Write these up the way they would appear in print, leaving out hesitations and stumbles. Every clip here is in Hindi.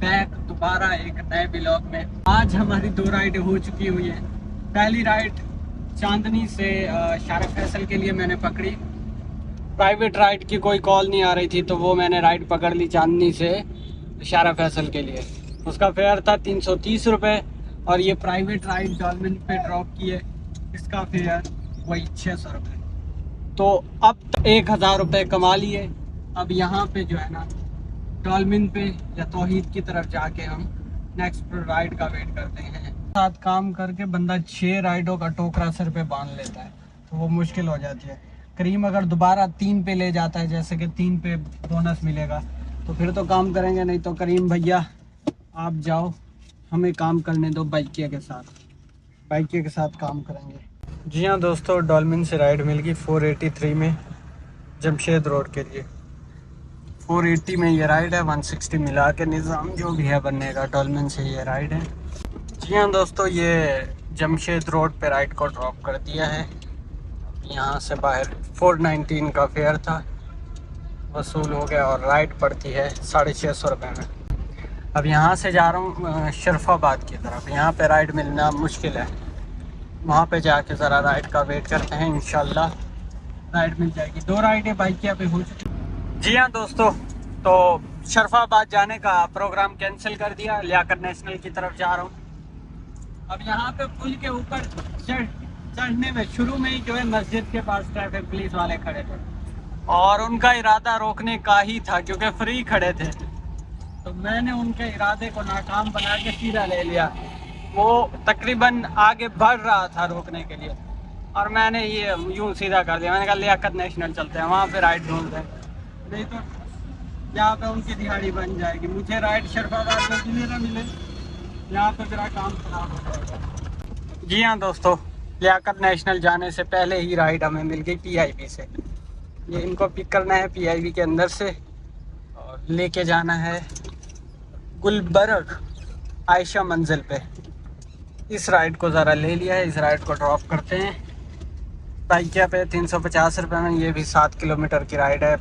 बैक दोबारा एक नए ब्लॉग में। आज हमारी 2 राइडें हो चुकी हुई है। पहली राइड चांदनी से शारा फैसल के लिए मैंने पकड़ी। प्राइवेट राइड की कोई कॉल नहीं आ रही थी तो वो मैंने राइड पकड़ ली चांदनी से शारा फैसल के लिए। उसका फेयर था 330 रुपये और ये प्राइवेट राइड डॉल्फिन पे ड्रॉप की है, इसका फेयर वही 600 रुपये। तो अब 1000 रुपये कमा लिए। अब यहाँ पे जो है ना डॉल्फिन पे या तौहीद की तरफ जाके हम नेक्स्ट राइड का वेट करते हैं। साथ काम करके बंदा 6 राइडों का टोकरा सर पे बांध लेता है तो वो मुश्किल हो जाती है। करीम अगर दोबारा 3 पे ले जाता है, जैसे कि 3 पे बोनस मिलेगा, तो फिर तो काम करेंगे, नहीं तो करीम भैया आप जाओ, हमें काम करने दो बाइकिया के साथ काम करेंगे। जी हाँ दोस्तों, डॉल्फिन से राइड मिल गई 483 में जमशेद रोड के लिए। 480 में ये राइड है, 160 मिला के निज़ाम जो भी है बनने का, डॉल्फिन से ये राइड है। जी हाँ दोस्तों, ये जमशेद रोड पे राइड को ड्रॉप कर दिया है। यहाँ से बाहर 419 का फेयर था, वसूल हो गया और राइड पड़ती है 650 रुपये में। अब यहाँ से जा रहा हूँ शरफाबाद की तरफ। यहाँ पे राइड मिलना मुश्किल है, वहाँ पे जाके ज़रा राइड का वेट करते हैं, इंशाल्लाह राइड मिल जाएगी। 2 राइडें बाइकिया पे हो चुकी। जी हाँ दोस्तों, तो शरफाबाद जाने का प्रोग्राम कैंसिल कर दिया, लियाकत नेशनल की तरफ जा रहा हूँ। अब यहाँ पे पुल के ऊपर चढ़ने में शुरू में ही जो है मस्जिद के पास ट्रैफिक पुलिस वाले खड़े थे और उनका इरादा रोकने का ही था क्योंकि फ्री खड़े थे। तो मैंने उनके इरादे को नाकाम बना के सीधा ले लिया। वो तकरीबन आगे बढ़ रहा था रोकने के लिए और मैंने ये यूं सीधा कर दिया। मैंने कहा लियाकत नेशनल चलते हैं, वहाँ पे राइड ढूंढते हैं, नहीं तो यहाँ पे उनकी दिहाड़ी बन जाएगी। मुझे राइड शरफाबाद में मिले ना मिले, यहाँ पे मेरा काम खराब हो जाएगा। जी हाँ दोस्तों, लियाकत नेशनल जाने से पहले ही राइड हमें मिल गई PIB से। ये इनको पिक करना है PIB के अंदर से और लेके जाना है गुलबर्ग आयशा मंजिल पे। इस राइड को ज़रा ले लिया है, इस राइड को ड्रॉप करते हैं बाइकिया पे 350 रुपये में। ये भी 7 किलोमीटर की राइड है।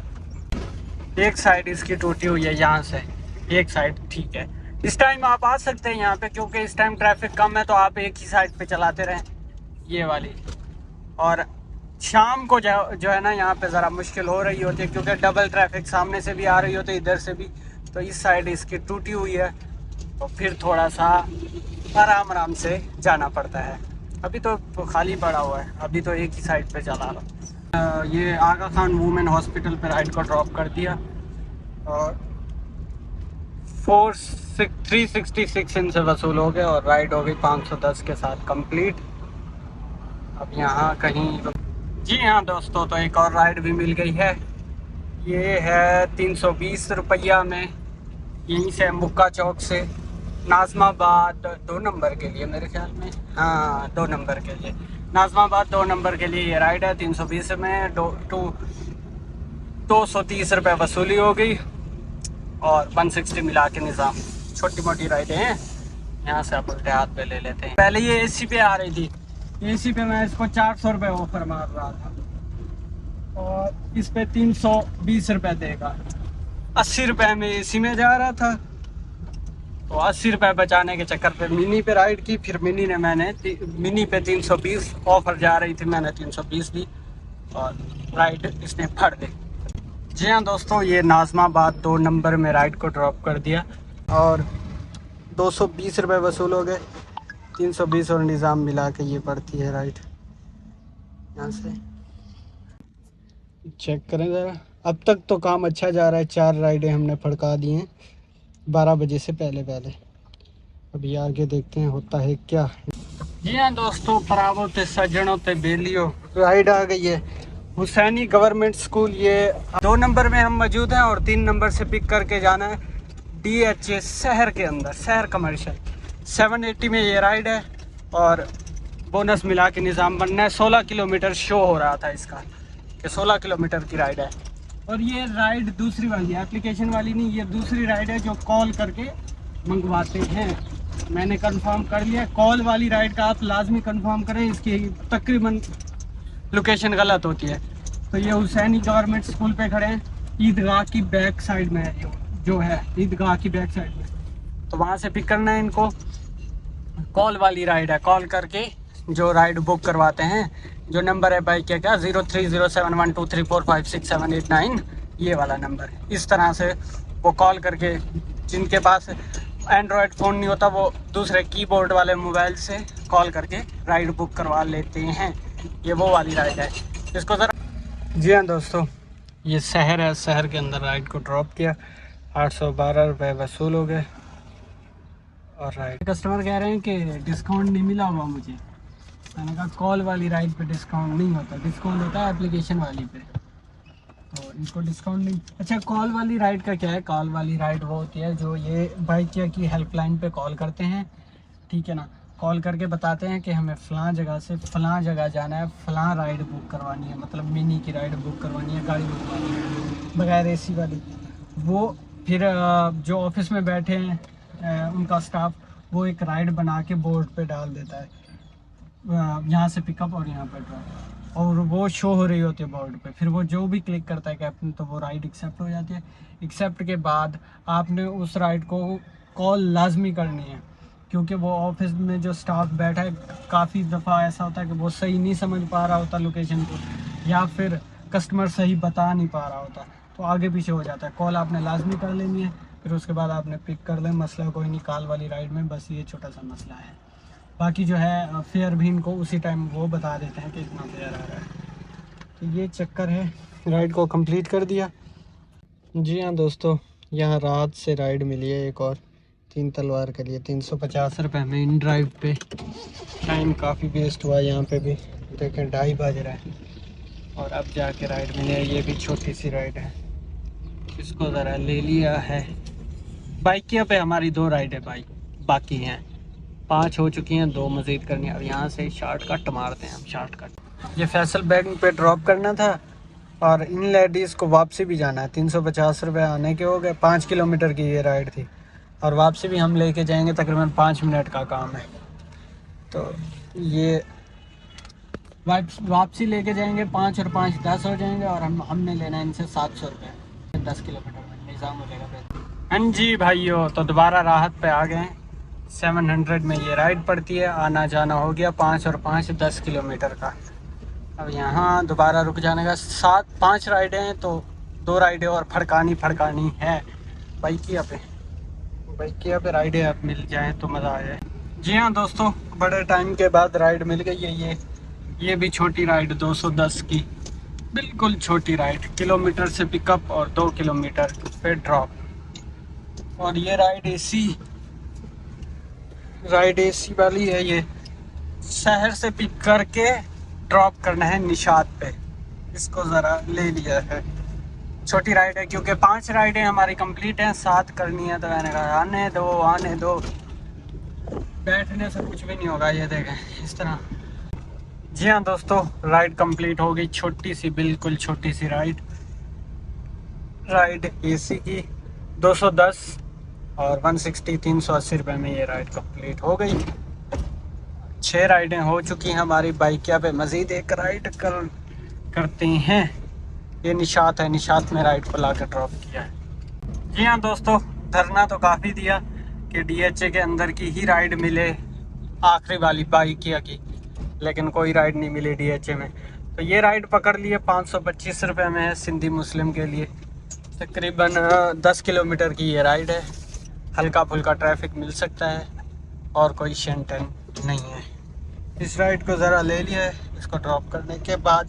एक साइड इसकी टूटी हुई है, यहाँ से एक साइड ठीक है। इस टाइम आप आ सकते हैं यहाँ पे क्योंकि इस टाइम ट्रैफिक कम है, तो आप एक ही साइड पे चलाते रहें ये वाली। और शाम को जो है ना यहाँ पे ज़रा मुश्किल हो रही होती है क्योंकि डबल ट्रैफिक सामने से भी आ रही होती है, इधर से भी। तो इस साइड इसकी टूटी हुई है तो फिर थोड़ा सा आराम से जाना पड़ता है। अभी तो खाली पड़ा हुआ है, अभी तो एक ही साइड पे चला रहा। ये आगा खान वुमेन हॉस्पिटल पे राइड को ड्रॉप कर दिया और 366 इनसे वसूल हो गया और राइड हो गई 510 के साथ कंप्लीट। अब यहाँ कहीं जी हाँ दोस्तों, तो एक और राइड भी मिल गई है। ये है 320 रुपया में, यहीं से मुक्का चौक से नाज़माबाद 2 नंबर के लिए, मेरे ख्याल में हाँ 2 नंबर के लिए, नाज़माबाद 2 नंबर के लिए ये राइड है। 320 में 230 रुपये वसूली हो गई और 160 मिला के निज़ाम। छोटी मोटी राइडें हैं, यहाँ से आप उल्टे हाथ पे ले लेते हैं। पहले ये AC पे आ रही थी, AC पे मैं इसको 400 रुपये ऑफर मार रहा था और इस पे 320 रुपये देगा। 80 रुपये में AC में जा रहा था, तो 80 रुपये बचाने के चक्कर पे मिनी पे राइड की। फिर मिनी पे 320 ऑफर जा रही थी, मैंने 320 दी और राइड इसने फड़ दी। जी हाँ दोस्तों, ये नाज़माबाद 2 नंबर में राइड को ड्रॉप कर दिया और 220 रुपये वसूल हो गए। 320 और निज़ाम मिला के ये पड़ती है राइड। यहाँ से चेक करें ज़रा। अब तक तो काम अच्छा जा रहा है, 4 राइडें हमने फड़का दी हैं 12 बजे से पहले। अभी आगे देखते हैं होता है क्या। जी हाँ दोस्तों, परावो ते सज्जनों ते बेलियो राइड आ गई है हुसैनी गवर्नमेंट स्कूल। ये 2 नंबर में हम मौजूद हैं और 3 नंबर से पिक करके जाना है DHA शहर के अंदर, शहर कमर्शियल। 780 में ये राइड है और बोनस मिला के निज़ाम बनना है। 16 किलोमीटर शो हो रहा था इसका कि 16 किलोमीटर की राइड है। और ये राइड दूसरी वाली है, एप्लीकेशन वाली नहीं, ये दूसरी राइड है जो कॉल करके मंगवाते हैं। मैंने कंफर्म कर लिया। कॉल वाली राइड का आप लाजमी कंफर्म करें, इसकी तकरीबन लोकेशन गलत होती है। तो ये हुसैनी गवर्नमेंट स्कूल पे खड़े हैं, ईदगाह की बैक साइड में है, जो है ईदगाह की बैक साइड में। तो वहाँ से पिक करना है इनको। कॉल वाली राइड है, कॉल करके जो राइड बुक करवाते हैं, जो नंबर है बाइक क्या 030712345678 ये वाला नंबर। इस तरह से वो कॉल करके, जिनके पास एंड्रॉयड फ़ोन नहीं होता वो दूसरे कीबोर्ड वाले मोबाइल से कॉल करके राइड बुक करवा लेते हैं। ये वो वाली राइड है, इसको ज़रा। जी हाँ दोस्तों, ये शहर है, शहर के अंदर राइड को ड्रॉप किया, 812 रुपये वसूल हो गए। और राइड कस्टमर कह रहे हैं कि डिस्काउंट नहीं मिला हुआ मुझे। मैंने कहा कॉल वाली राइड पे डिस्काउंट नहीं होता, डिस्काउंट होता है एप्लीकेशन वाली पे, तो इनको डिस्काउंट नहीं। अच्छा, कॉल वाली राइड का क्या है? कॉल वाली राइड वो होती है जो ये बाइक की हेल्पलाइन पे कॉल करते हैं, ठीक है ना। कॉल करके बताते हैं कि हमें फ़लाँ जगह से फ़लाँ जगह जाना है, फ़लाँ राइड बुक करवानी है, मतलब मिनी की राइड बुक करवानी है, गाड़ी बुक करवानी है बगैर एसी वाली। वो फिर जो ऑफिस में बैठे हैं उनका स्टाफ, वो एक राइड बना के बोर्ड पे डाल देता है, यहाँ से पिकअप और यहाँ पर ड्रॉप, और वो शो हो रही होती है बोर्ड पे। फिर वो जो भी क्लिक करता है कैप्टन, तो वो राइड एक्सेप्ट हो जाती है। एक्सेप्ट के बाद आपने उस राइड को कॉल लाजमी करनी है, क्योंकि वो ऑफिस में जो स्टाफ बैठा है, काफ़ी दफ़ा ऐसा होता है कि वो सही नहीं समझ पा रहा होता लोकेशन को, या फिर कस्टमर सही बता नहीं पा रहा होता, तो आगे पीछे हो जाता है। कॉल आपने लाजमी कर लेनी है, फिर उसके बाद आपने पिक कर लें, मसला कोई नहीं। कॉल वाली राइड में बस ये छोटा सा मसला है, बाकी जो है फेयर भी इनको उसी टाइम वो बता देते हैं कि इतना फेयर आ रहा है। तो ये चक्कर है, राइड को कंप्लीट कर दिया। जी हाँ दोस्तों, यहाँ रात से राइड मिली है एक और 3 तलवार के लिए 350 रुपये में इन ड्राइव पे। टाइम काफ़ी वेस्ट हुआ यहाँ पे भी, देखें 2:30 बज रहा है और अब जाके राइड मिली है। ये भी छोटी सी राइड है, इसको ज़रा ले लिया है। बाइकिया पे हमारी 2 राइड है भाई, बाकी हैं 5 हो चुकी हैं, 2 मज़ीद करनी है। अब यहाँ से शॉर्टकट मारते हैं हम, शॉर्टकट। ये फैसल बैंक पे ड्रॉप करना था और इन लेडीज़ को वापसी भी जाना है। 350 रुपये आने के हो गए। 5 किलोमीटर की ये राइड थी और वापसी भी हम लेके जाएंगे, तकरीबन 5 मिनट का काम है। तो ये वापसी लेके जाएंगे 5 और 5 10 हो जाएंगे, और हमने लेना है इनसे 700 रुपये 10 किलोमीटर में, निज़ाम हो जाएगा। हाँ जी भाइयों, तो दोबारा राहत पे आ गए। 700 में ये राइड पड़ती है, आना जाना हो गया 5 और 5 10 किलोमीटर का। अब यहाँ दोबारा रुक जाने का। 5 राइडें हैं, तो 2 राइडें और फड़कानी है बाइकिया पे राइडें अब मिल जाएँ तो मज़ा आ जाए। जी हाँ दोस्तों, बड़े टाइम के बाद राइड मिल गई है। ये भी छोटी राइड 210 की, बिल्कुल छोटी राइड, किलोमीटर से पिकअप और 2 किलोमीटर पे ड्रॉप। और ये राइड एसी वाली है। ये शहर से पिक करके ड्रॉप करना है निशात पे, इसको ज़रा ले लिया है। छोटी राइड है क्योंकि 5 राइडें हमारी कंप्लीट हैं, 7 करनी है। तो मैंने कहा आने दो, बैठने से कुछ भी नहीं होगा। ये देखें इस तरह। जी हाँ दोस्तों, राइड कंप्लीट हो गई। छोटी सी, बिल्कुल छोटी सी राइड एसी की 210 और 160 380 रुपये में ये राइड कंप्लीट हो गई। 6 राइडें हो चुकी हैं हमारी बाइकिया पे। मज़ीद एक राइड करते हैं। ये निशात है, निशात में राइड को ला कर ड्रॉप किया है। जी हाँ दोस्तों, धरना तो काफ़ी दिया कि DHA के अंदर की ही राइड मिले, आखिरी वाली बाइकिया की, लेकिन कोई राइड नहीं मिली DHA में। तो ये राइड पकड़ लिए, 525 रुपये में है सिंधी मुस्लिम के लिए। तकरीबन 10 किलोमीटर की ये राइड है। हल्का फुल्का ट्रैफिक मिल सकता है और कोई शेंटन नहीं है। इस राइड को ज़रा ले लिया है, इसको ड्रॉप करने के बाद।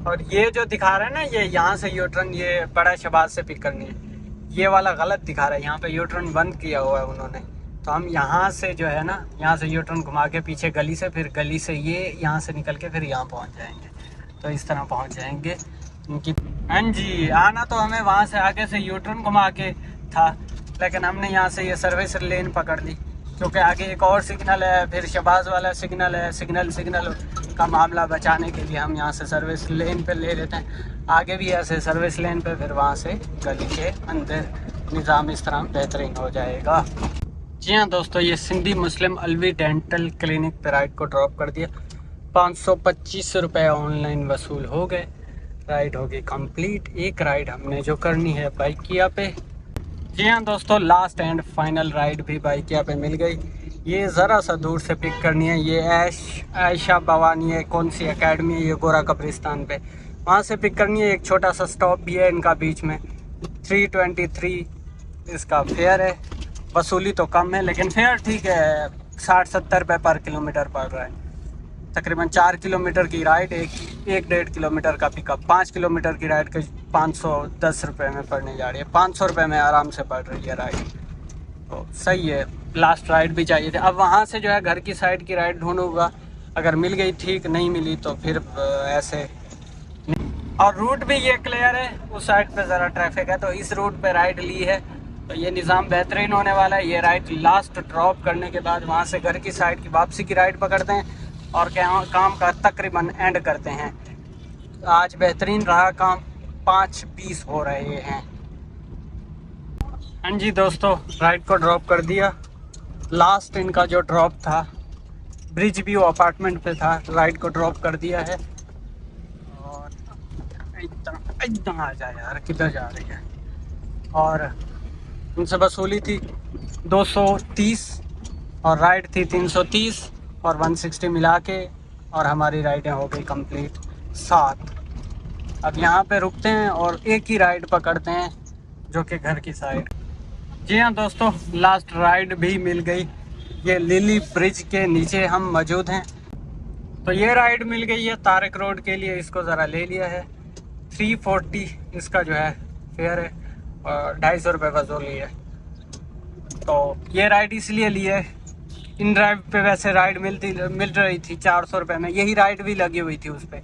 और ये जो दिखा रहा है ना, ये यहाँ से यूटर्न, ये बड़ा शहबाज से पिक करनी है, ये वाला गलत दिखा रहा है। यहाँ पे यूटर्न बंद किया हुआ है उन्होंने। तो हम यहाँ से जो है ना, यहाँ से यूटर्न घुमा के पीछे गली से, फिर गली से ये यहाँ से निकल के फिर यहाँ पहुँच जाएंगे। तो इस तरह पहुँच जाएंगे उनकी। हाँ जी, आना तो हमें वहाँ से आगे से यूटर्न घुमा के था, लेकिन हमने यहाँ से ये सर्विस लेन पकड़ ली, क्योंकि आगे एक और सिग्नल है, फिर शहबाज वाला सिग्नल है। सिग्नल का मामला बचाने के लिए हम यहाँ से सर्विस लेन पे ले लेते हैं। आगे भी ऐसे सर्विस लेन पे, फिर वहाँ से गली के अंदर निज़ाम इस तरह बेहतरीन हो जाएगा। जी हाँ दोस्तों, ये सिंधी मुस्लिम अलवी डेंटल क्लिनिक पे राइड को ड्रॉप कर दिया। 525 रुपये ऑनलाइन वसूल हो गए। राइड होगी कंप्लीट। एक राइड हमने जो करनी है बाइकिया पे, जी हाँ दोस्तों, लास्ट एंड फाइनल राइड भी बाइक यहाँ पे मिल गई। ये ज़रा सा दूर से पिक करनी है। ये आयशा भवानी है, कौन सी एकेडमी है, ये गोरा कब्रिस्तान पे, वहाँ से पिक करनी है। एक छोटा सा स्टॉप भी है इनका बीच में। 323 इसका फेयर है। वसूली तो कम है लेकिन फेयर ठीक है, 60-70 रुपये पर किलोमीटर पड़ रहा है। तकरीबन 4 किलोमीटर की राइड, एक 1.5 किलोमीटर का पिकअप, 5 किलोमीटर की राइड के 510 रुपये में पड़ने जा रही है। 500 रुपये में आराम से पड़ रही है राइड, तो सही है। लास्ट राइड भी चाहिए थी। अब वहाँ से जो है घर की साइड की राइड ढूंढूंगा, अगर मिल गई ठीक, नहीं मिली तो फिर ऐसे। और रूट भी ये क्लियर है, उस साइड पे ज़रा ट्रैफिक है तो इस रूट पे राइड ली है, तो ये निज़ाम बेहतरीन होने वाला है। ये राइड लास्ट ड्रॉप करने के बाद वहाँ से घर की साइड की वापसी की राइड पकड़ते हैं और काम का तकरीबन एंड करते हैं। आज बेहतरीन रहा काम, 5:20 हो रहे हैं। हाँ जी दोस्तों, राइड को ड्रॉप कर दिया। लास्ट इनका जो ड्रॉप था ब्रिज व्यू अपार्टमेंट पे था, राइड को ड्रॉप कर दिया है। और एकदम आ जा यार, किधर जा रही है। और उनसे वसूली थी 230 और राइड थी 330 और 160 मिला के, और हमारी राइडें हो गई कंप्लीट 7। अब यहाँ पे रुकते हैं और एक ही राइड पकड़ते हैं जो कि घर की साइड। जी हाँ दोस्तों, लास्ट राइड भी मिल गई। ये लिली ब्रिज के नीचे हम मौजूद हैं, तो ये राइड मिल गई है तारक रोड के लिए। इसको ज़रा ले लिया है। 340 इसका जो है फेयर है और 250 रुपये वसूली है। तो ये राइड इसलिए ली है, इन ड्राइव पे वैसे राइड मिल रही थी 400 रुपये में, यही राइड भी लगी हुई थी उस पर,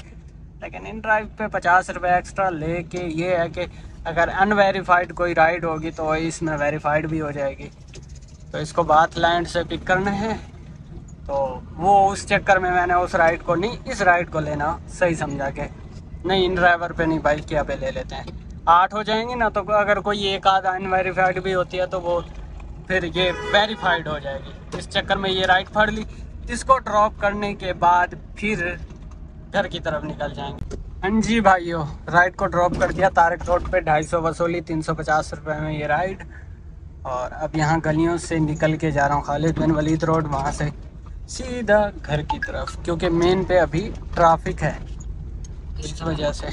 लेकिन इन ड्राइव पे 50 रुपये एक्स्ट्रा लेके ये है कि अगर अनवेरीफाइड कोई राइड होगी तो इसमें वेरीफाइड भी हो जाएगी। तो इसको बात लैंड से पिक करना है, तो वो उस चक्कर में मैंने उस राइड को नहीं, इस राइड को लेना सही समझा के, नहीं इन ड्राइवर पे नहीं, बाइक यहाँ पे ले लेते हैं। 8 हो जाएंगे ना, तो अगर कोई एक आधा अनवेरीफाइड भी होती है तो वो फिर ये वेरीफाइड हो जाएगी। इस चक्कर में ये राइड फाड़ ली। इसको ड्रॉप करने के बाद फिर घर की तरफ निकल जाएंगे। हाँ जी भाइयों, राइड को ड्रॉप कर दिया तारक रोड पे, 250 वसूली, 350 रुपये में ये राइड। और अब यहाँ गलियों से निकल के जा रहा हूँ खालिद बिन वलीद रोड, वहाँ से सीधा घर की तरफ, क्योंकि मेन पे अभी ट्रैफिक है, इस वजह से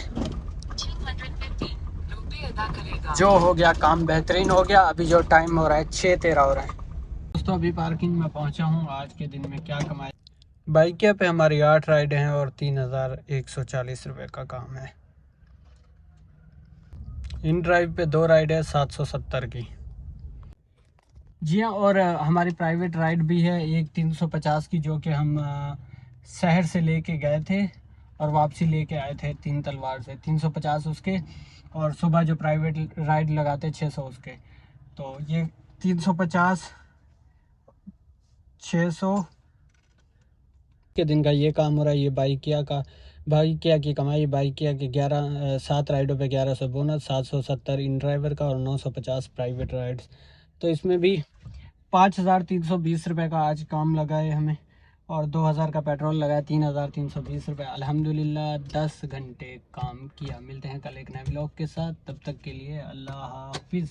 जो हो गया काम बेहतरीन हो गया। अभी जो टाइम हो रहा है 6:13 हो रहा है दोस्तों। अभी पार्किंग में पहुंचा हूं। आज के दिन में क्या कमाई, बाइक पे हमारी 8 राइडें हैं और 3140 रुपये का काम है। इन ड्राइव पे 2 राइड है 770 की। जी हाँ, और हमारी प्राइवेट राइड भी है एक 350 की, जो कि हम शहर से लेके गए थे और वापसी लेके आए थे 3 तलवार से। 350 उसके, और सुबह जो प्राइवेट राइड लगाते 600 उसके। तो ये 350 600 के दिन का ये काम हो रहा है। ये बाइकिया की कमाई, बाइकिया की 7 राइडों पे 1100 बोनस, 770 इन ड्राइवर का और 950 प्राइवेट राइड्स। तो इसमें भी 5320 रुपये का आज काम लगा है हमें, और 2000 का पेट्रोल लगा है, 3320 रुपये। अल्हम्दुलिल्लाह 10 घंटे काम किया। मिलते हैं कल एक नए व्लॉग के साथ, तब तक के लिए अल्लाह हाफिज़।